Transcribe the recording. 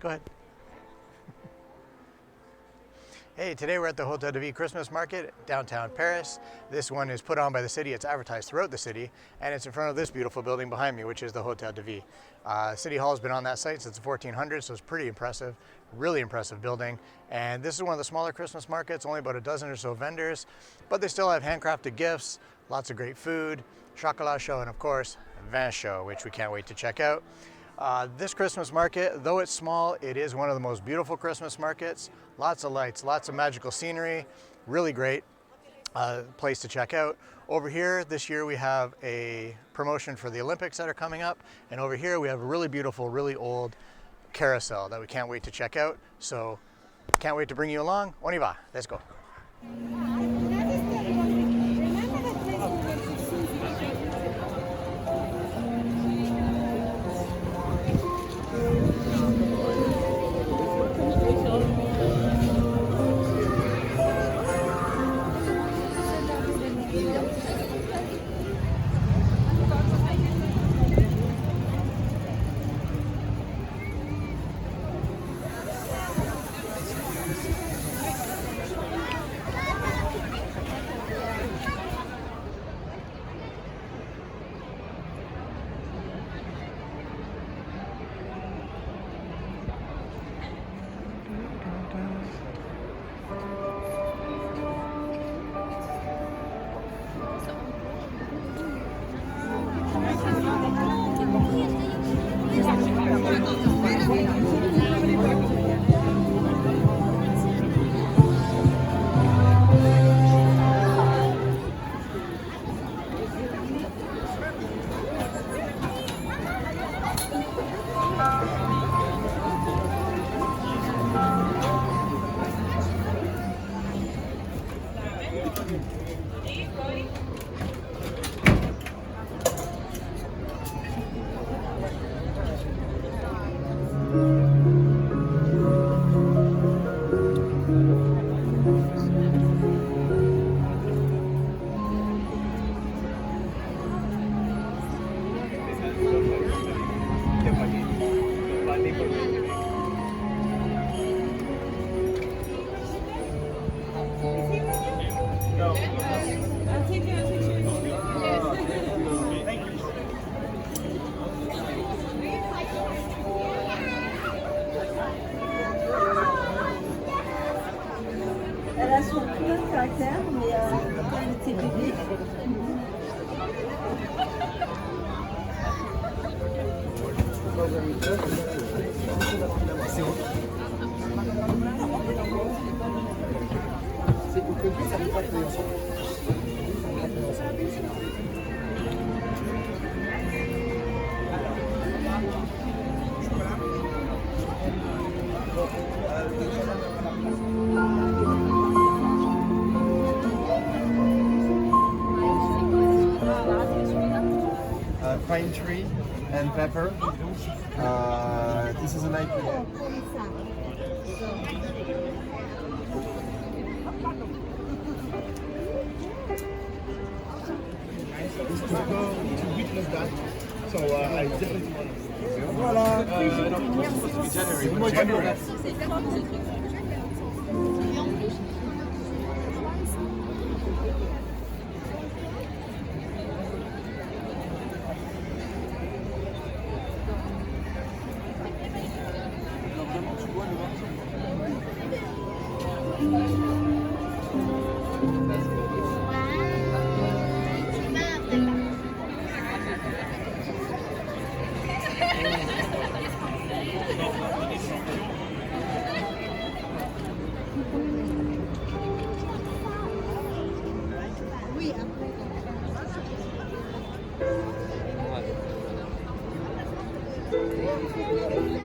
Go ahead. Hey, today we're at the Hôtel Christmas market, downtown Paris. This one is put on by the city. It's advertised throughout the city, and it's in front of this beautiful building behind me, which is the Hôtel de Ville. City Hall has been on that site since the 1400s, so it's pretty impressive, really impressive building. And this is one of the smaller Christmas markets, only about a dozen or so vendors, but they still have handcrafted gifts, lots of great food, chocolat show, and of course, vin show, which we can't wait to check out. This Christmas market, though it's small, it is one of the most beautiful Christmas markets. Lots of lights, lots of magical scenery, really great place to check out. Over here, this year we have a promotion for the Olympics that are coming up. And over here we have a really beautiful, really old carousel that we can't wait to check out. So can't wait to bring you along. On y va, let's go. Elle a son plein caractère, mais quand elle était bébé. Pine tree and pepper. This is an IPA. This to go to witness that. So I definitely want to. Voilà. No, January.